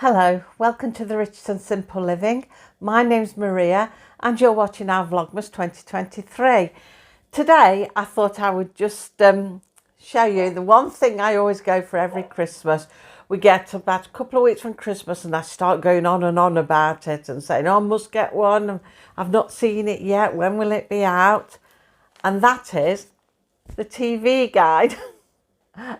Hello, welcome to the Rich and Simple Living. My name's Maria and you're watching our Vlogmas 2023. Today I thought I would just show you the one thing I always go for every Christmas. We get about a couple of weeks from Christmas and I start going on and on about it and saying, oh, I must get one. I've not seen it yet. When will it be out? And that is the TV guide.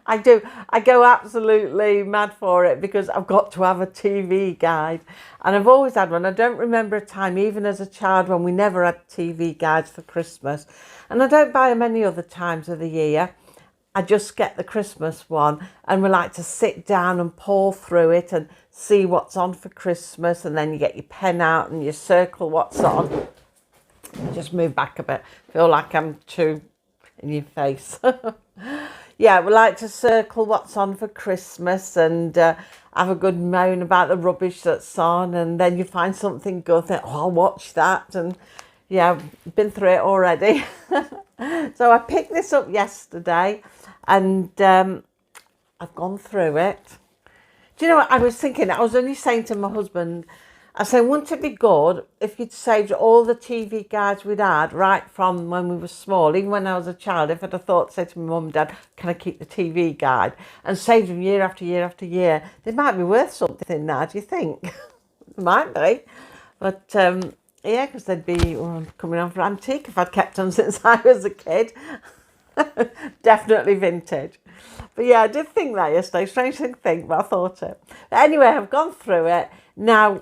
I do. I go absolutely mad for it because I've got to have a TV guide. And I've always had one. I don't remember a time, even as a child, when we never had TV guides for Christmas. And I don't buy them any other times of the year. I just get the Christmas one and we like to sit down and pore through it and see what's on for Christmas. And then you get your pen out and you circle what's on. Just move back a bit. Feel like I'm too in your face. Yeah, we like to circle what's on for Christmas and have a good moan about the rubbish that's on, and then you find something good, think, oh, I'll watch that, and yeah, been through it already. So I picked this up yesterday and I've gone through it. Do you know what I was thinking? I was only saying to my husband, I said, wouldn't it be good if you'd saved all the TV guides we'd had right from when we were small, even when I was a child, if I'd have thought, say to my mum and dad, can I keep the TV guide? And saved them year after year after year. They might be worth something now, do you think? They might be. But yeah, because they'd be coming on for antique if I'd kept them since I was a kid. Definitely vintage. But yeah, I did think that yesterday. Strange thing to think, but I thought it. But anyway, I've gone through it. Now,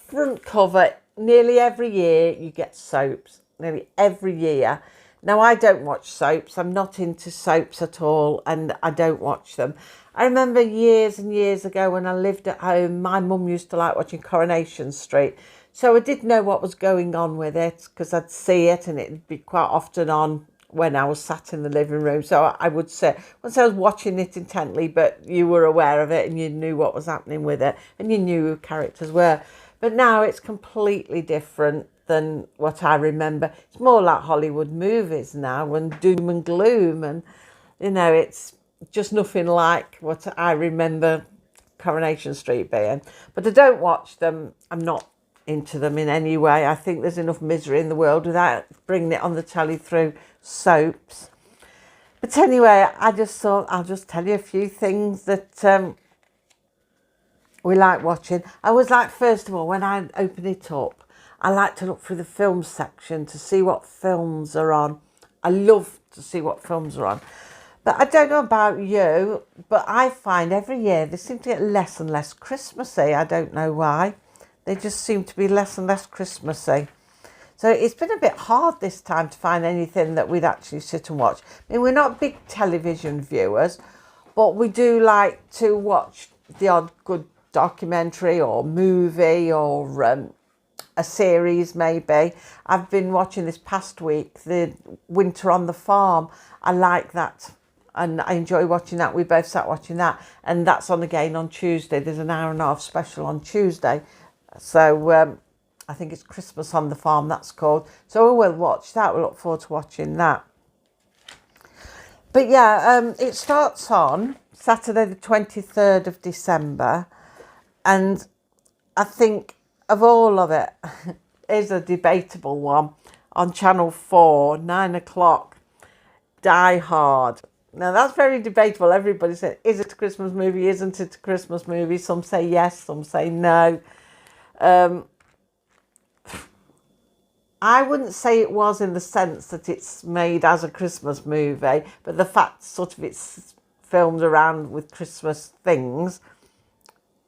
front cover, nearly every year you get soaps, nearly every year. Now, I don't watch soaps. I'm not into soaps at all, and I don't watch them. I remember years and years ago when I lived at home, my mum used to like watching Coronation Street. So I did know what was going on with it because I'd see it and it'd be quite often on when I was sat in the living room. So I would say, once I was watching it intently, but you were aware of it and you knew what was happening with it and you knew who characters were. But now it's completely different than what I remember. It's more like Hollywood movies now and doom and gloom. And, you know, it's just nothing like what I remember Coronation Street being. But I don't watch them. I'm not into them in any way. I think there's enough misery in the world without bringing it on the telly through soaps. But anyway, I just thought I'll just tell you a few things that we like watching. I always like, first of all, when I open it up, I like to look through the film section to see what films are on. I love to see what films are on. But I don't know about you, but I find every year they seem to get less and less Christmassy. I don't know why. They just seem to be less and less Christmassy. So it's been a bit hard this time to find anything that we'd actually sit and watch. I mean, we're not big television viewers, but we do like to watch the odd good documentary or movie or a series maybe. I've been watching this past week, the Winter on the Farm. I like that and I enjoy watching that. We both sat watching that, and that's on again on Tuesday. There's an hour and a half special on Tuesday. So I think it's Christmas on the Farm, that's called. So we'll watch that. We'll look forward to watching that. But yeah, it starts on Saturday the 23rd of December. And I think of all of it, is a debatable one on Channel 4, 9 o'clock, Die Hard. Now, that's very debatable. Everybody says, is it a Christmas movie? Isn't it a Christmas movie? Some say yes, some say no. I wouldn't say it was in the sense that it's made as a Christmas movie, but the fact sort of it's filmed around with Christmas things,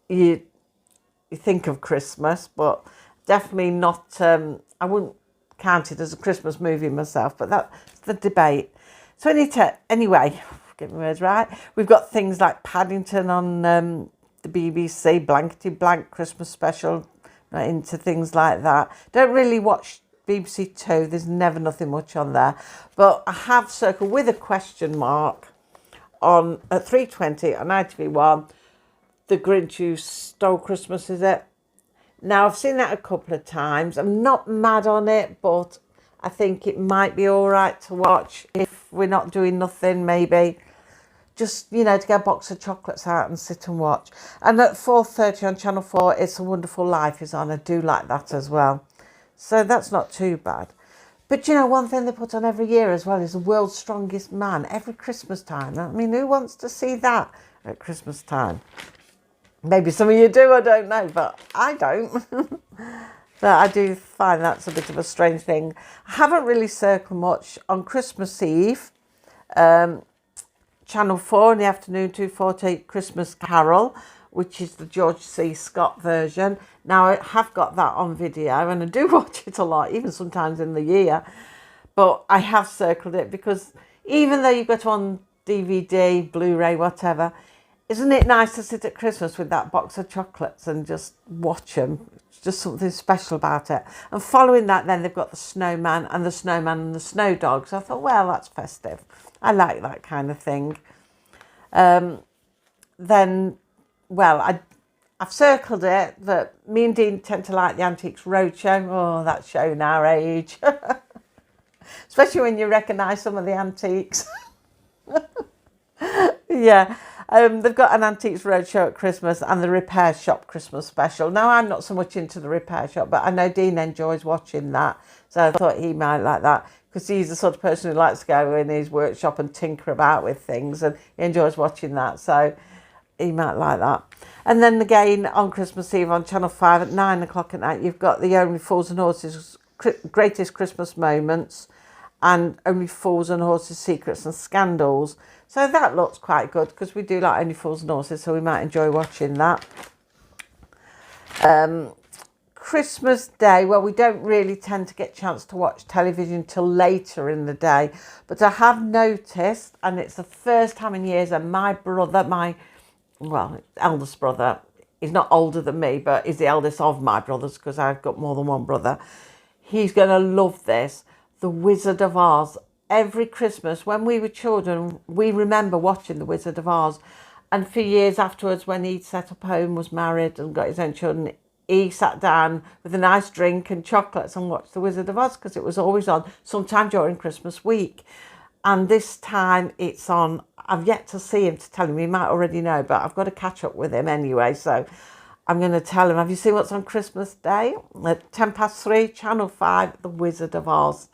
you think of Christmas, but definitely not, I wouldn't count it as a Christmas movie myself, but that's the debate. So anyway, get my words right, we've got things like Paddington on the BBC, Blankety Blank Christmas special, not into things like that. Don't really watch BBC Two, there's never nothing much on there, but I have circled with a question mark on at 3:20 on ITV1, The Grinch Who Stole Christmas, is it? Now, I've seen that a couple of times. I'm not mad on it, but I think it might be all right to watch if we're not doing nothing, maybe just, you know, to get a box of chocolates out and sit and watch. And at 4:30 on Channel 4, It's a Wonderful Life is on. I do like that as well. So that's not too bad. But, you know, one thing they put on every year as well is The World's Strongest Man, every Christmas time. I mean, who wants to see that at Christmas time? Maybe some of you do, I don't know, but I don't. But I do find that's a bit of a strange thing. I haven't really circled much on Christmas Eve. Channel 4 in the afternoon, 2:48 Christmas Carol, which is the George C. Scott version. Now, I have got that on video, and I do watch it a lot, even sometimes in the year. But I have circled it because even though you've got it on DVD, Blu-ray, whatever, isn't it nice to sit at Christmas with that box of chocolates and just watch them? It's just something special about it. And following that, then they've got the snowman and the snow dog. So I thought, well, that's festive. I like that kind of thing. Then, well, I've circled it that me and Dean tend to like the Antiques Roadshow. Oh, that's showing our age. Especially when you recognise some of the antiques. Yeah. They've got an Antiques Roadshow at Christmas and the Repair Shop Christmas special. Now, I'm not so much into the Repair Shop, but I know Dean enjoys watching that. So I thought he might like that because he's the sort of person who likes to go in his workshop and tinker about with things, and he enjoys watching that. So he might like that. And then again on Christmas Eve on Channel 5 at 9 o'clock at night, you've got the Only Fools and Horses Greatest Christmas Moments and Only Fools and Horses Secrets and Scandals. So that looks quite good because we do like Only Fools and Horses, so we might enjoy watching that. Christmas Day, well, we don't really tend to get a chance to watch television till later in the day, but I have noticed, and it's the first time in years, and my brother, eldest brother, he's not older than me, but he's the eldest of my brothers because I've got more than one brother. He's going to love this. The Wizard of Oz. Every Christmas, when we were children, we remember watching The Wizard of Oz. And for years afterwards, when he'd set up home, was married and got his own children, he sat down with a nice drink and chocolates and watched The Wizard of Oz because it was always on sometime during Christmas week. And this time it's on. I've yet to see him to tell him. He might already know, but I've got to catch up with him anyway. So I'm going to tell him, have you seen what's on Christmas Day? At 3:10, Channel 5, The Wizard of Oz.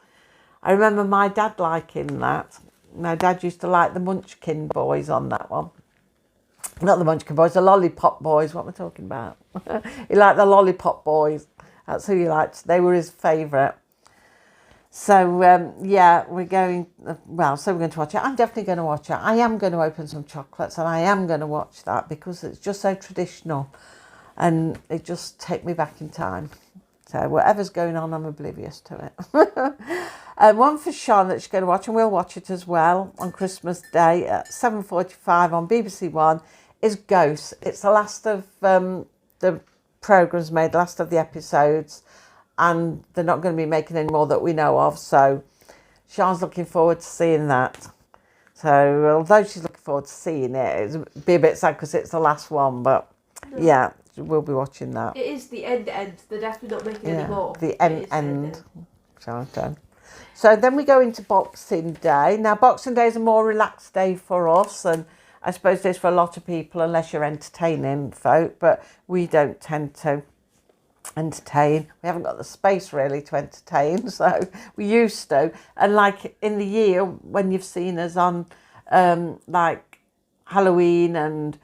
I remember my dad liking that. My dad used to like the Munchkin Boys on that one. Not the Munchkin Boys, the Lollipop Boys. What am I talking about? He liked the Lollipop Boys. That's who he liked. They were his favourite. So, yeah, we're going to watch it. I'm definitely going to watch it. I am going to open some chocolates and I am going to watch that because it's just so traditional and it just takes me back in time. So whatever's going on, I'm oblivious to it. One for Sean that she's going to watch, and we'll watch it as well on Christmas Day at 7:45 on BBC One, is Ghosts. It's the last of the programmes made, last of the episodes, and they're not going to be making any more that we know of. So Sean's looking forward to seeing that. So although she's looking forward to seeing it, it'll be a bit sad because it's the last one, but yeah. We'll be watching that. It is the end. They're definitely not making any more. The end. So then we go into Boxing Day. Now, Boxing Day is a more relaxed day for us, and I suppose it is for a lot of people, unless you're entertaining folk, but we don't tend to entertain. We haven't got the space really to entertain, so we used to. And like in the year when you've seen us on like Halloween and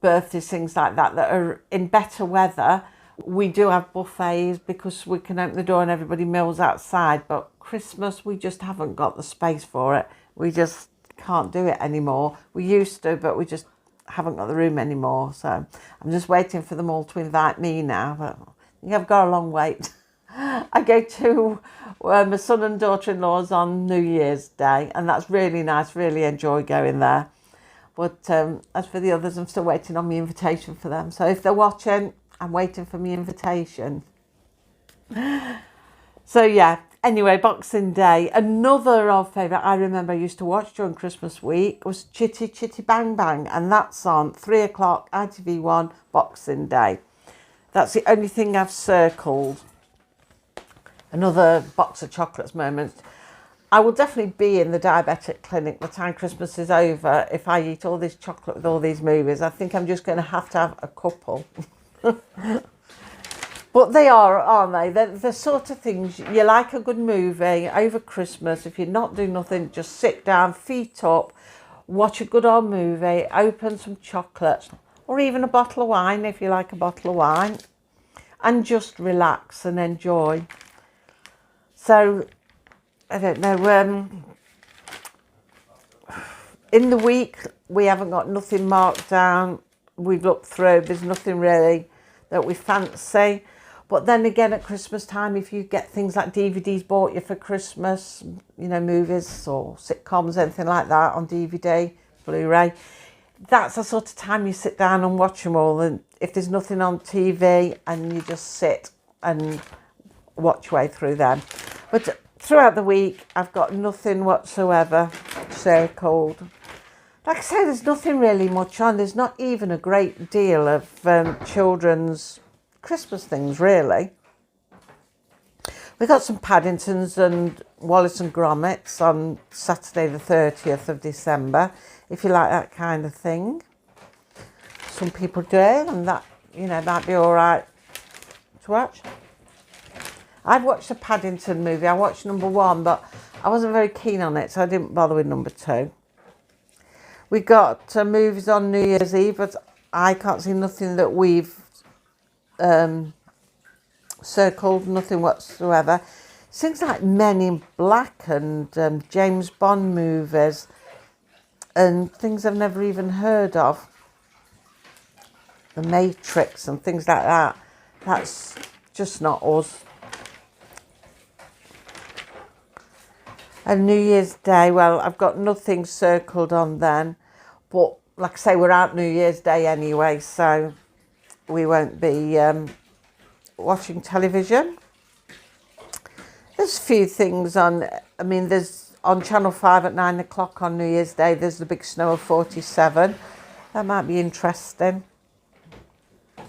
birthdays, things like that are in better weather, we do have buffets because we can open the door and everybody mills outside. But Christmas, we just haven't got the space for it. We just can't do it anymore. We used to, but we just haven't got the room anymore. So I'm just waiting for them all to invite me now, but I think I've got a long wait. I go to my son and daughter-in-law's on New Year's Day, and that's really nice. Really enjoy going there. But as for the others, I'm still waiting on my invitation for them. So if they're watching, I'm waiting for my invitation. So yeah, anyway, Boxing Day. Another of favourite I remember I used to watch during Christmas week was Chitty Chitty Bang Bang. And that's on 3 o'clock, ITV1, Boxing Day. That's the only thing I've circled. Another box of chocolates moment. I will definitely be in the diabetic clinic by the time Christmas is over if I eat all this chocolate with all these movies. I think I'm just going to have a couple. But they are, aren't they? They're the sort of things you like a good movie over Christmas. If you're not doing nothing, just sit down, feet up, watch a good old movie, open some chocolates, or even a bottle of wine if you like a bottle of wine, and just relax and enjoy. So, I don't know, in the week we haven't got nothing marked down. We've looked through, there's nothing really that we fancy. But then again, at Christmas time, if you get things like DVDs bought you for Christmas, you know, movies or sitcoms, anything like that on DVD, Blu-ray, that's the sort of time you sit down and watch them all. And if there's nothing on TV, and you just sit and watch your way through them. But throughout the week, I've got nothing whatsoever circled. Like I say, there's nothing really much on. There's not even a great deal of children's Christmas things, really. We got some Paddingtons and Wallace and Grommets on Saturday the 30th of December, if you like that kind of thing. Some people do, and that, you know, might be all right to watch. I've watched the Paddington movie. I watched number 1, but I wasn't very keen on it, so I didn't bother with number 2. We got movies on New Year's Eve, but I can't see nothing that we've circled, nothing whatsoever. Things like Men in Black and James Bond movies and things I've never even heard of. The Matrix and things like that. That's just not us. And New Year's Day, well, I've got nothing circled on then. But like I say, we're out New Year's Day anyway, so we won't be watching television. There's a few things on, I mean, there's on Channel 5 at 9 o'clock on New Year's Day, there's the big snow of 47. That might be interesting. I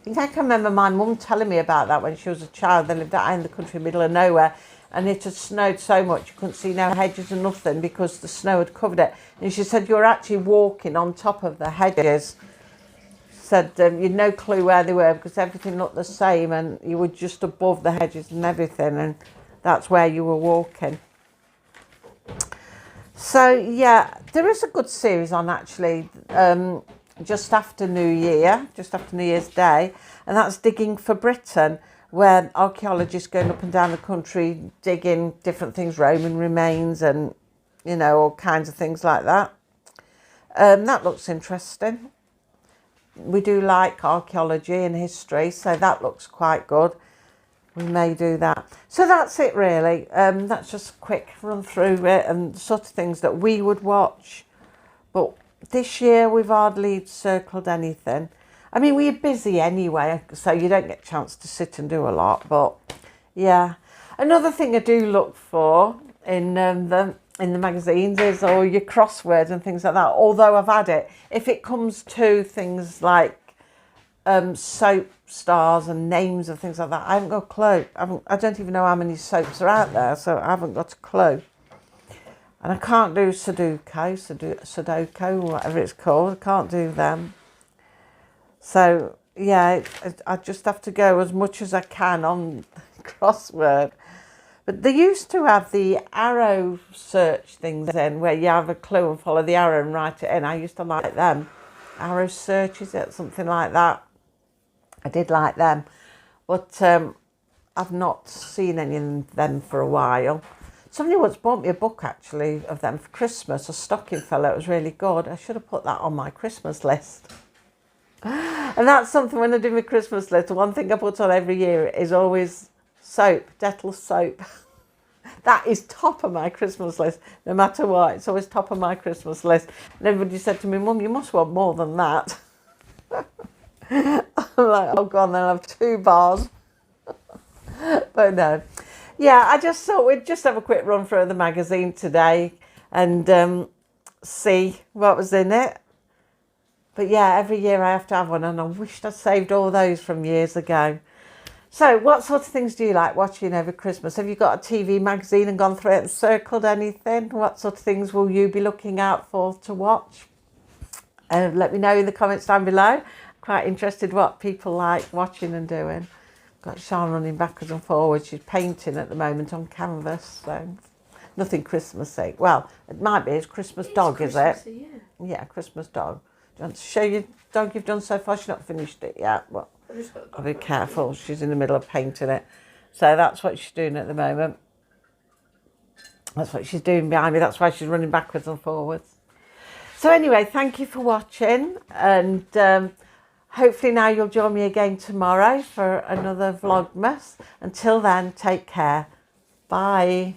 think I can remember my mum telling me about that when she was a child. They lived out in the country, middle of nowhere, and it had snowed so much you couldn't see no hedges or nothing because the snow had covered it. And she said you were actually walking on top of the hedges. Said you'd no clue where they were because everything looked the same, and you were just above the hedges and everything, and that's where you were walking. So yeah, there is a good series on actually just after New Year's Day, and that's Digging for Britain, where archaeologists going up and down the country digging different things, Roman remains and, you know, all kinds of things like that. That looks interesting. We do like archaeology and history, so that looks quite good. We may do that. So that's it really. That's just a quick run through it and the sort of things that we would watch. But this year we've hardly circled anything. I mean, we're busy anyway, so you don't get a chance to sit and do a lot. But yeah, another thing I do look for in the magazines is all your crosswords and things like that. Although I've had it, if it comes to things like soap stars and names of things like that, I haven't got a clue. I don't even know how many soaps are out there, so I haven't got a clue. And I can't do Sudoku, whatever it's called. I can't do them. So yeah, I just have to go as much as I can on crossword. But they used to have the arrow search things in where you have a clue and follow the arrow and write it in. I used to like them. Arrow search, is it? Something like that. I did like them. But I've not seen any of them for a while. Somebody once bought me a book, actually, of them for Christmas, a stocking fella. It was really good. I should have put that on my Christmas list. And that's something when I do my Christmas list. One thing I put on every year is always soap, Dettol soap. That is top of my Christmas list, no matter what. It's always top of my Christmas list. And everybody said to me, Mum, you must want more than that. I'm like, oh, God, then I'll have 2 bars. But no. Yeah, I just thought we'd just have a quick run through the magazine today and see what was in it. But yeah, every year I have to have one, and I wished I'd saved all those from years ago. So, what sort of things do you like watching over Christmas? Have you got a TV magazine and gone through it and circled anything? What sort of things will you be looking out for to watch? Let me know in the comments down below. Quite interested what people like watching and doing. Got Sean running backwards and forwards. She's painting at the moment on canvas, so nothing Christmassy. Well, it might be. It's Christmas dog, is it? Yeah. Yeah, Christmas dog. Do you want to show your dog you've done so far? She's not finished it yet. Well, I'll be careful. She's in the middle of painting it. So that's what she's doing at the moment. That's what she's doing behind me. That's why she's running backwards and forwards. So anyway, thank you for watching, and hopefully now you'll join me again tomorrow for another Vlogmas. Until then, take care. Bye.